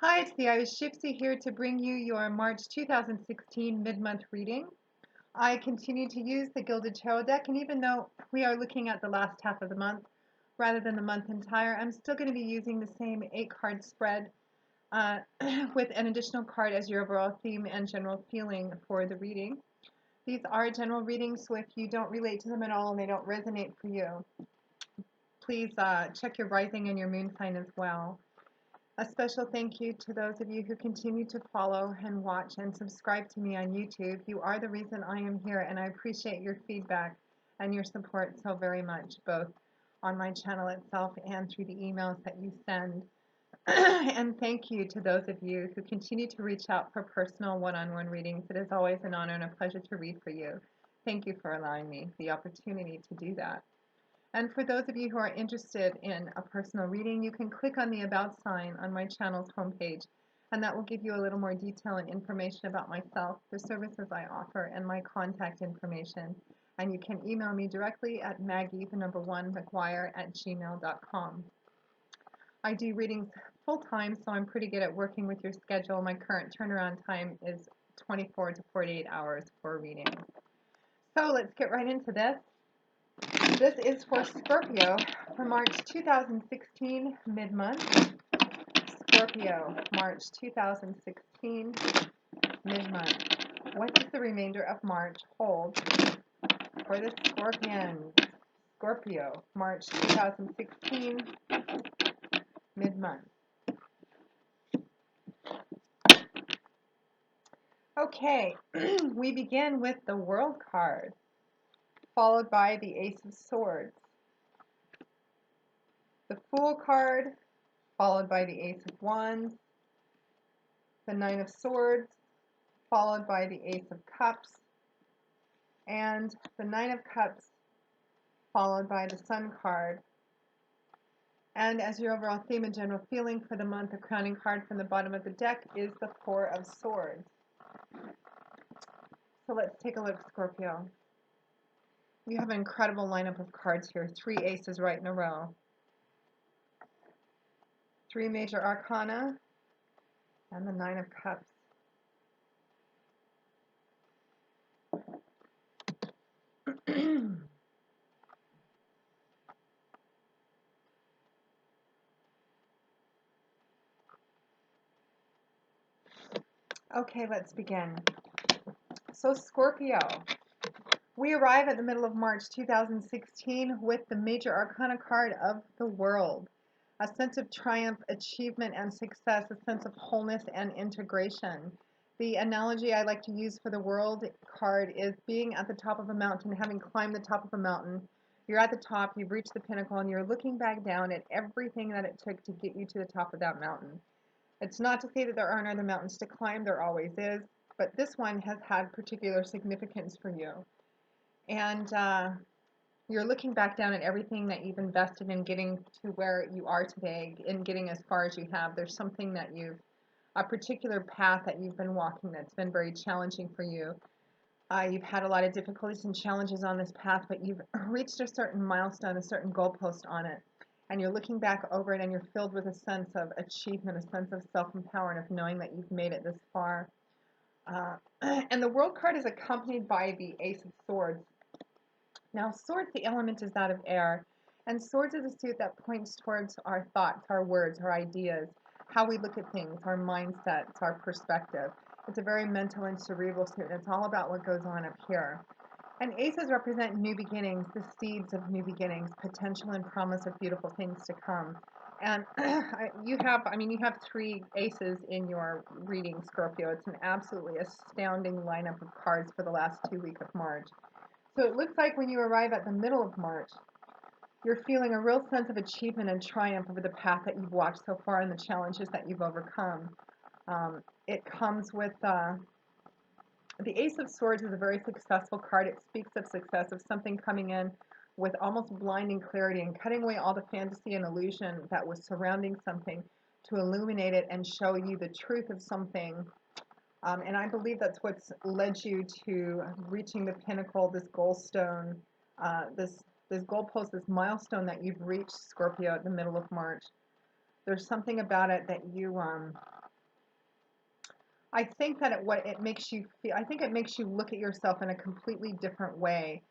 Hi, it's the Irish Gypsy here to bring you your March 2016 mid-month reading. I continue to use the Gilded Tarot deck, and even though we are looking at the last half of the month rather than the month entire, I'm still going to be using the same 8-card spread uh, with an additional card as your overall theme and general feeling for the reading. These are general readings, so if you don't relate to them at all and they don't resonate for you, please check your rising and your moon sign as well. A special thank you to those of you who continue to follow and watch and subscribe to me on YouTube. You are the reason I am here, and I appreciate your feedback and your support so very much, both on my channel itself and through the emails that you send. And thank you to those of you who continue to reach out for personal one-on-one readings. It is always an honor and a pleasure to read for you. Thank you for allowing me the opportunity to do that. And for those of you who are interested in a personal reading, you can click on the About sign on my channel's homepage, and that will give you a little more detail and information about myself, the services I offer, and my contact information. And you can email me directly at maggie1mcguire@gmail.com. I do readings full time, so I'm pretty good at working with your schedule. My current turnaround time is 24 to 48 hours for a reading. So let's get right into this. This is for Scorpio for March 2016 mid-month. Scorpio, March 2016 mid-month. What does the remainder of March hold for the Scorpions? Scorpio, March 2016 mid-month. Okay, we begin with the World card, followed by the Ace of Swords. The Fool card, followed by the Ace of Wands. The Nine of Swords, followed by the Ace of Cups, and the Nine of Cups, followed by the Sun card. And as your overall theme and general feeling for the month, the crowning card from the bottom of the deck is the Four of Swords. So let's take a look, Scorpio. You have an incredible lineup of cards here. 3 aces right in a row. 3 major arcana, and the Nine of Cups. Okay, let's begin. So Scorpio, we arrive at the middle of March 2016 with the major arcana card of the World. A sense of triumph, achievement, and success, a sense of wholeness and integration. The analogy I like to use for the World card is being at the top of a mountain, having climbed the top of a mountain. You're at the top, you've reached the pinnacle, and you're looking back down at everything that it took to get you to the top of that mountain. It's not to say that there aren't other mountains to climb, there always is, but this one has had particular significance for you. And you're looking back down at everything that you've invested in getting to where you are today and getting as far as you have. There's something that a particular path that you've been walking that's been very challenging for you. You've had a lot of difficulties and challenges on this path, but you've reached a certain milestone, a certain goalpost on it. And you're looking back over it and you're filled with a sense of achievement, a sense of self-empowerment, of knowing that you've made it this far. And the World card is accompanied by the Ace of Swords. Now, swords, the element is that of air, and swords is a suit that points towards our thoughts, our words, our ideas, how we look at things, our mindsets, our perspective. It's a very mental and cerebral suit, and it's all about what goes on up here. And aces represent new beginnings, the seeds of new beginnings, potential and promise of beautiful things to come. And you have 3 aces in your reading, Scorpio. It's an absolutely astounding lineup of cards for the last 2 weeks of March. So it looks like when you arrive at the middle of March, you're feeling a real sense of achievement and triumph over the path that you've walked so far and the challenges that you've overcome. It comes with the Ace of Swords is a very successful card. It speaks of success, of something coming in with almost blinding clarity and cutting away all the fantasy and illusion that was surrounding something to illuminate it and show you the truth of something. And I believe that's what's led you to reaching the pinnacle, this goalstone, this goalpost, this milestone that you've reached, Scorpio, at the middle of March. There's something about it that I think that what it makes you feel, I think it makes you look at yourself in a completely different way.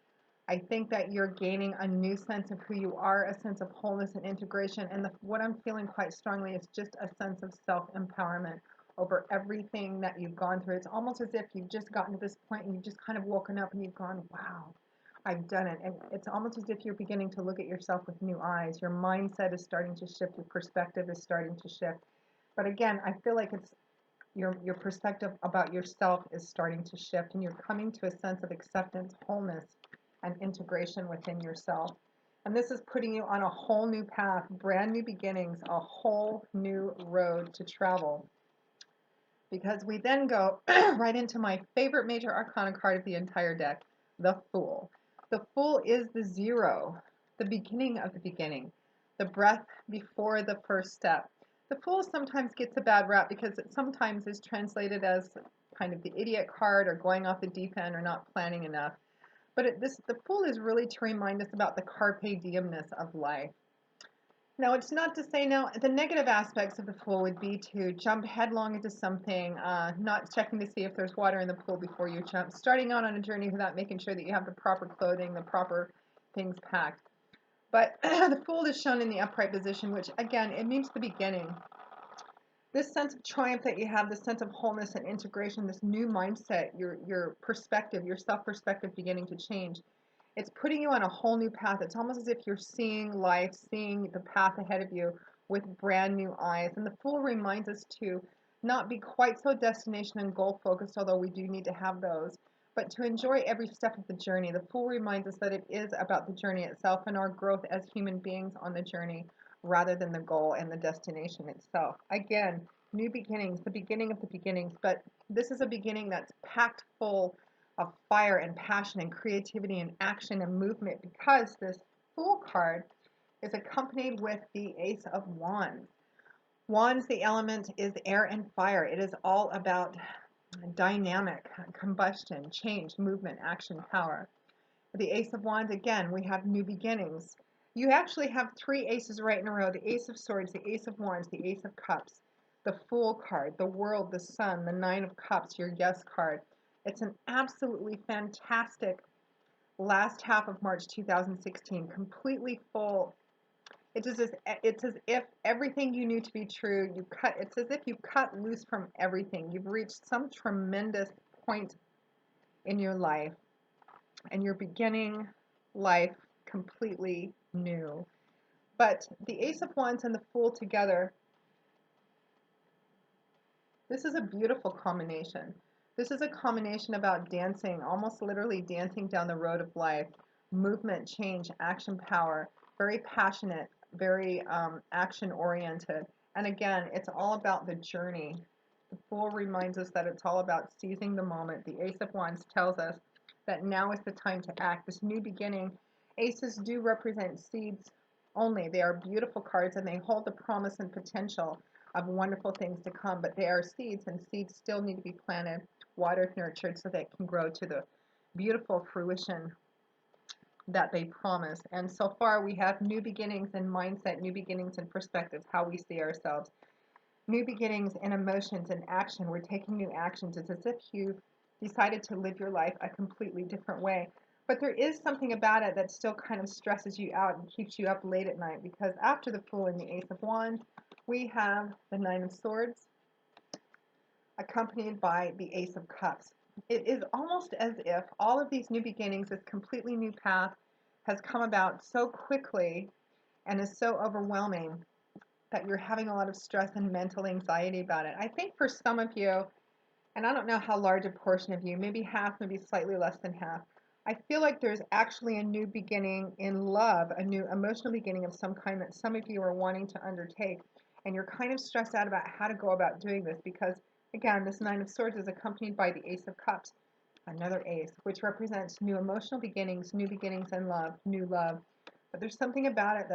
I think that you're gaining a new sense of who you are, a sense of wholeness and integration. And what I'm feeling quite strongly is just a sense of self empowerment over everything that you've gone through. It's almost as if you've just gotten to this point and you've just kind of woken up and you've gone, wow, I've done it. And it's almost as if you're beginning to look at yourself with new eyes. Your mindset is starting to shift, your perspective is starting to shift. But again, I feel like it's your perspective about yourself is starting to shift and you're coming to a sense of acceptance, wholeness, and integration within yourself. And this is putting you on a whole new path, brand new beginnings, a whole new road to travel. Because we then go right into my favorite major arcana card of the entire deck, the Fool. The Fool is the zero, the beginning of the beginning, the breath before the first step. The Fool sometimes gets a bad rap because it sometimes is translated as kind of the idiot card or going off the deep end or not planning enough. But the Fool is really to remind us about the carpe diemness of life. Now, it's not to say now the negative aspects of the Fool would be to jump headlong into something, not checking to see if there's water in the pool before you jump, starting out on a journey without making sure that you have the proper clothing, the proper things packed. But the Fool is shown in the upright position, which again, it means the beginning. This sense of triumph that you have, this sense of wholeness and integration, this new mindset, your perspective, your self-perspective beginning to change. It's putting you on a whole new path. It's almost as if you're seeing life, seeing the path ahead of you with brand new eyes. And the Fool reminds us to not be quite so destination and goal focused, although we do need to have those, but to enjoy every step of the journey. The Fool reminds us that it is about the journey itself and our growth as human beings on the journey rather than the goal and the destination itself. Again, new beginnings, the beginning of the beginnings, but this is a beginning that's packed full of fire and passion and creativity and action and movement because this Fool card is accompanied with the Ace of Wands. Wands, the element is air and fire. It is all about dynamic combustion, change, movement, action, power. The Ace of Wands, again, we have new beginnings. You actually have three aces right in a row: the Ace of Swords, the Ace of Wands, the Ace of Cups, the Fool card, the World, the Sun, the Nine of Cups, your Yes card. It's an absolutely fantastic last half of March 2016, completely full. It's as if everything you knew to be true, it's as if you cut loose from everything. You've reached some tremendous point in your life and you're beginning life completely new. But the Ace of Wands and the Fool together, this is a beautiful combination. This is a combination about dancing, almost literally dancing down the road of life, movement, change, action, power, very passionate, very action oriented. And again, it's all about the journey. The Fool reminds us that it's all about seizing the moment. The Ace of Wands tells us that now is the time to act. This new beginning, aces do represent seeds only. They are beautiful cards and they hold the promise and potential of wonderful things to come, but they are seeds and seeds still need to be planted, watered, nurtured so they can grow to the beautiful fruition that they promise. And so far we have new beginnings in mindset, new beginnings in perspectives, how we see ourselves, new beginnings in emotions and action. We're taking new actions. It's as if you've decided to live your life a completely different way. But there is something about it that still kind of stresses you out and keeps you up late at night, because after the Fool and the Ace of Wands, we have the Nine of Swords accompanied by the Ace of Cups. It is almost as if all of these new beginnings, this completely new path, has come about so quickly and is so overwhelming that you're having a lot of stress and mental anxiety about it. I think for some of you, and I don't know how large a portion of you, maybe half, maybe slightly less than half, I feel like there's actually a new beginning in love, a new emotional beginning of some kind that some of you are wanting to undertake. And you're kind of stressed out about how to go about doing this because, again, this Nine of Swords is accompanied by the Ace of Cups, another ace, which represents new emotional beginnings, new beginnings in love, new love. But there's something about it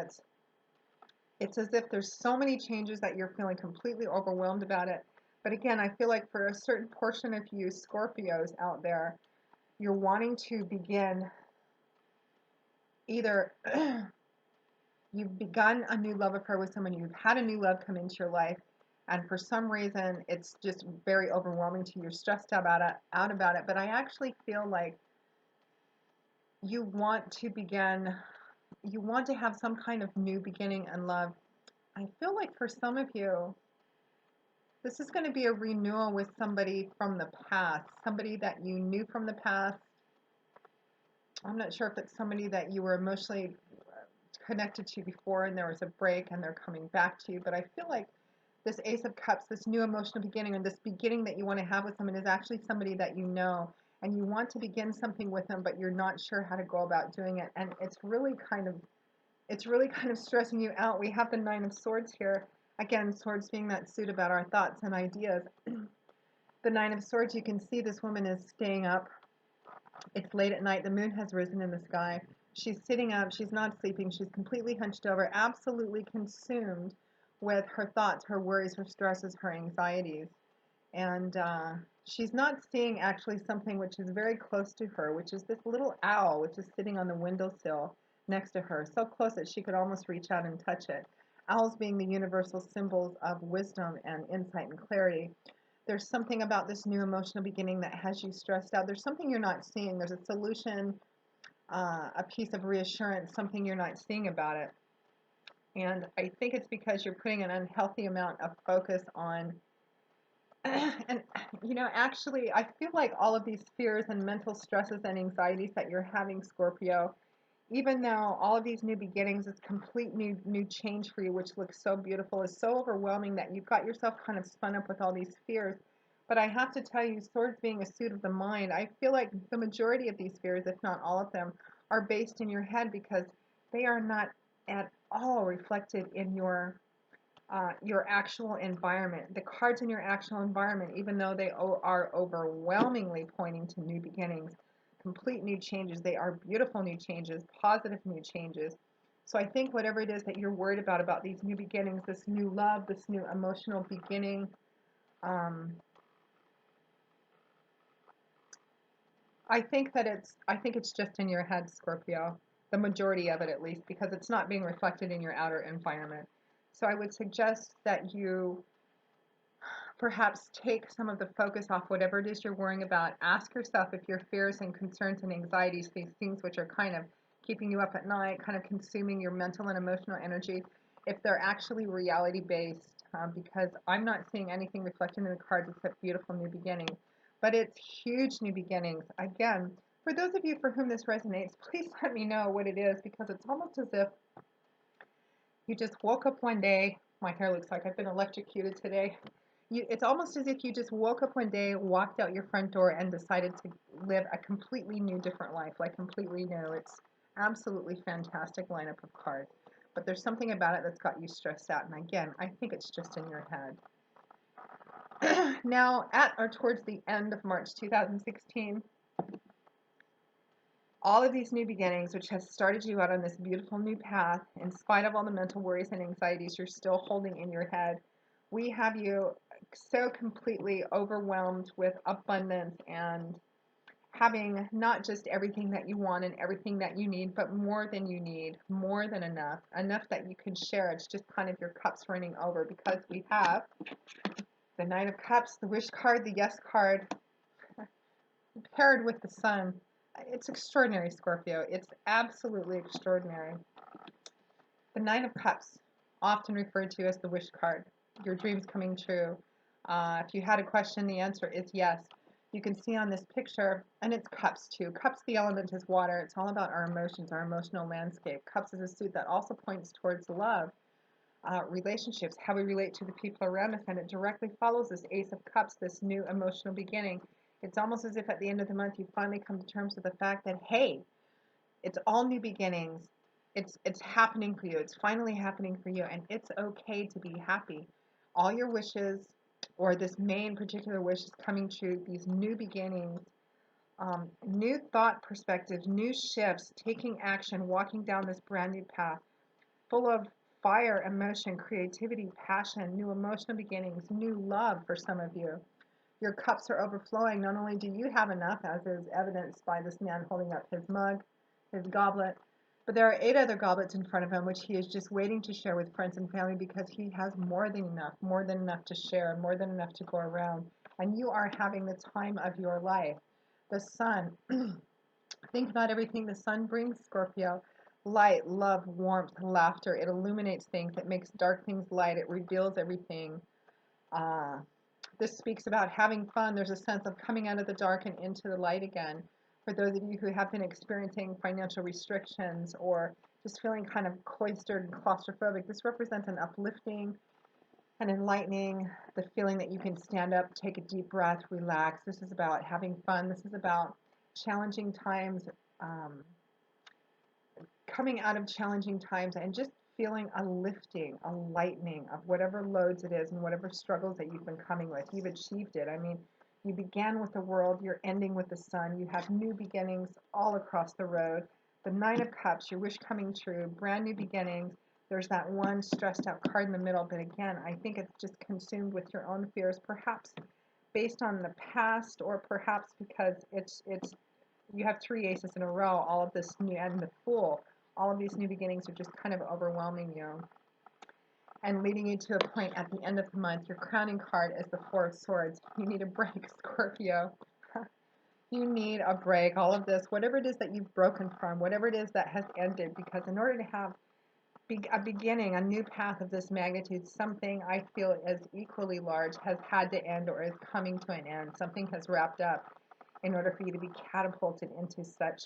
it's as if there's so many changes that you're feeling completely overwhelmed about it. But again, I feel like for a certain portion of you Scorpios out there, you're wanting to begin either you've begun a new love affair with someone, you've had a new love come into your life, And for some reason, it's just very overwhelming to you. You're stressed out about it. But I actually feel like you want to begin, you want to have some kind of new beginning in love. I feel like for some of you, this is going to be a renewal with somebody from the past, somebody that you knew from the past. I'm not sure if it's somebody that you were emotionally connected to before and there was a break and they're coming back to you, but I feel like this Ace of Cups, this new emotional beginning, and this beginning that you want to have with someone is actually somebody that you know, and you want to begin something with them, but you're not sure how to go about doing it, and it's really kind of stressing you out. We have the Nine of Swords here. Again, swords being that suit about our thoughts and ideas. The Nine of Swords, you can see this woman is staying up. It's late at night. The moon has risen in the sky. She's sitting up. She's not sleeping. She's completely hunched over, absolutely consumed with her thoughts, her worries, her stresses, her anxieties. And she's not seeing actually something which is very close to her, which is this little owl, which is sitting on the windowsill next to her, so close that she could almost reach out and touch it. Owls being the universal symbols of wisdom and insight and clarity. There's something about this new emotional beginning that has you stressed out. There's something you're not seeing. There's a solution, a piece of reassurance, something you're not seeing about it. And I think it's because you're putting an unhealthy amount of focus on, and actually, I feel like all of these fears and mental stresses and anxieties that you're having, Scorpio, even though all of these new beginnings, this complete new change for you, which looks so beautiful, is so overwhelming that you've got yourself kind of spun up with all these fears. But I have to tell you, swords being a suit of the mind, I feel like the majority of these fears, if not all of them, are based in your head because they are not at all reflected in your actual environment. The cards in your actual environment, even though they are overwhelmingly pointing to new beginnings, complete new changes, they are beautiful new changes, positive new changes. So I think whatever it is that you're worried about these new beginnings, this new love, this new emotional beginning, um, I think it's just in your head, Scorpio. The majority of it, at least, because it's not being reflected in your outer environment. So I would suggest that you perhaps take some of the focus off whatever it is you're worrying about. Ask yourself if your fears and concerns and anxieties, these things which are kind of keeping you up at night, kind of consuming your mental and emotional energy, if they're actually reality based, because I'm not seeing anything reflected in the cards except beautiful new beginnings. But it's huge new beginnings. Again, for those of you for whom this resonates, please let me know what it is because it's almost as if you just woke up one day. My hair looks like I've been electrocuted today. It's almost as if you just woke up one day, walked out your front door, and decided to live a completely new, different life, like completely new. It's absolutely fantastic lineup of cards. But there's something about it that's got you stressed out. And again, I think it's just in your head. Now, at or towards the end of March 2016, all of these new beginnings, which has started you out on this beautiful new path, in spite of all the mental worries and anxieties you're still holding in your head, we have you so completely overwhelmed with abundance and having not just everything that you want and everything that you need, but more than you need, more than enough that you can share. It's just kind of your cups running over because we have the Nine of Cups, the Wish card, the Yes card, paired with the Sun. It's extraordinary, Scorpio. It's absolutely extraordinary. The Nine of Cups, often referred to as the wish card, your dreams coming true. If you had a question, the answer is yes. You can see on this picture, and it's cups too. Cups, the element is water. It's all about our emotions, our emotional landscape. Cups is a suit that also points towards love, relationships, how we relate to the people around us, and it directly follows this Ace of Cups, this new emotional beginning. It's almost as if at the end of the month you finally come to terms with the fact that, hey, it's all new beginnings. It's happening for you. It's finally happening for you, and it's okay to be happy. All your wishes, or this main particular wish, is coming true. These new beginnings, new thought perspectives, new shifts, taking action, walking down this brand new path, full of fire, emotion, creativity, passion, new emotional beginnings, new love for some of you. Your cups are overflowing. Not only do you have enough, as is evidenced by this man holding up his mug, his goblet, But there are 8 other goblets in front of him, which he is just waiting to share with friends and family because he has more than enough to share, more than enough to go around. And you are having the time of your life. The sun, think about everything the sun brings, Scorpio. Light, love, warmth, laughter. It illuminates things. It makes dark things light. It reveals everything. Uh, this speaks about having fun. There's a sense of coming out of the dark and into the light again. For those of you who have been experiencing financial restrictions or just feeling kind of cloistered and claustrophobic, this represents an uplifting and enlightening, the feeling that you can stand up, take a deep breath, relax. This is about having fun. This is about challenging times, um, coming out of challenging times and just feeling a lifting, a lightening of whatever loads it is and whatever struggles that you've been coming with. You've achieved it. I mean, you began with the world, you're ending with the sun. You have new beginnings all across the road. The Nine of Cups, your wish coming true, brand new beginnings. There's that one stressed out card in the middle, but again, I think it's just consumed with your own fears, perhaps based on the past, or perhaps because it's you have 3 aces in a row, all of this new, and the Fool, all of these new beginnings are just kind of overwhelming you and leading you to a point at the end of the month. Your crowning card is the Four of Swords. You need a break, Scorpio. You need a break. All of this, whatever it is that you've broken from, whatever it is that has ended, because in order to have a beginning, a new path of this magnitude, something I feel as equally large has had to end or is coming to an end. Something has wrapped up in order for you to be catapulted into such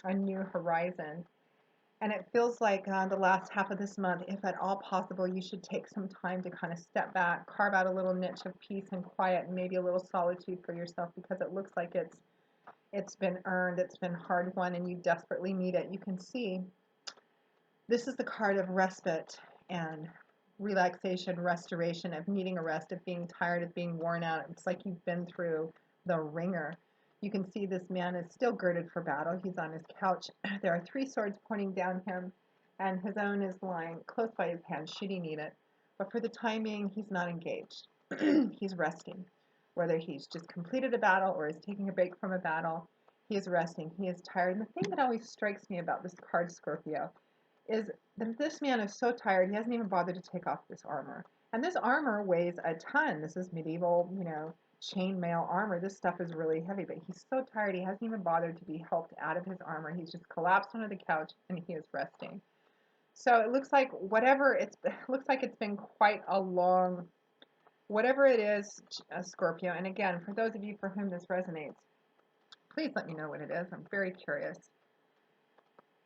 a new horizon. And it feels like the last half of this month, if at all possible, you should take some time to kind of step back, carve out a little niche of peace and quiet and maybe a little solitude for yourself, because it looks like it's been earned, it's been hard won, and you desperately need it. You can see this is the card of respite and relaxation, restoration, of needing a rest, of being tired, of being worn out. It's like you've been through the ringer. You can see this man is still girded for battle. He's on his couch. There are 3 swords pointing down him, and his own is lying close by his hand, should he need it. But for the time being, he's not engaged. He's resting. Whether he's just completed a battle or is taking a break from a battle, he is resting. He is tired. And the thing that always strikes me about this card, Scorpio, is that this man is so tired he hasn't even bothered to take off this armor. And this armor weighs a ton. This is medieval, chainmail armor. This stuff is really heavy, but he's so tired he hasn't even bothered to be helped out of his armor. He's just collapsed onto the couch and he is resting. So it looks like looks like it's been quite a long, whatever it is, Scorpio. And again, for those of you for whom this resonates, please let me know what it is. I'm very curious.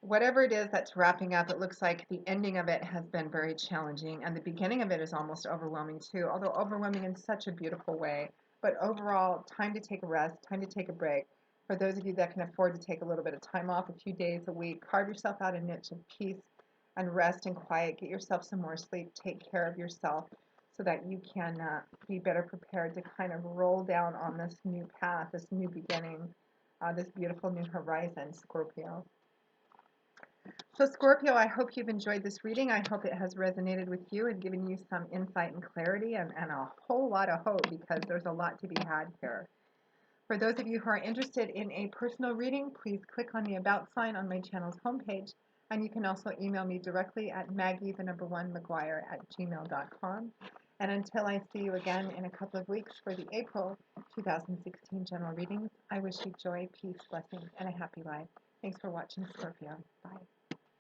Whatever it is that's wrapping up, it looks like the ending of it has been very challenging, and the beginning of it is almost overwhelming too, although overwhelming in such a beautiful way. But overall, time to take a rest, time to take a break. For those of you that can afford to take a little bit of time off, a few days a week, carve yourself out a niche of peace and rest and quiet. Get yourself some more sleep. Take care of yourself so that you can be better prepared to kind of roll down on this new path, this new beginning, this beautiful new horizon, Scorpio. So Scorpio, I hope you've enjoyed this reading. I hope it has resonated with you and given you some insight and clarity and a whole lot of hope, because there's a lot to be had here. For those of you who are interested in a personal reading, please click on the About sign on my channel's homepage, and you can also email me directly at maggie1maguire@gmail.com. And until I see you again in a couple of weeks for the April 2016 general readings, I wish you joy, peace, blessings, and a happy life. Thanks for watching, Scorpio. Bye.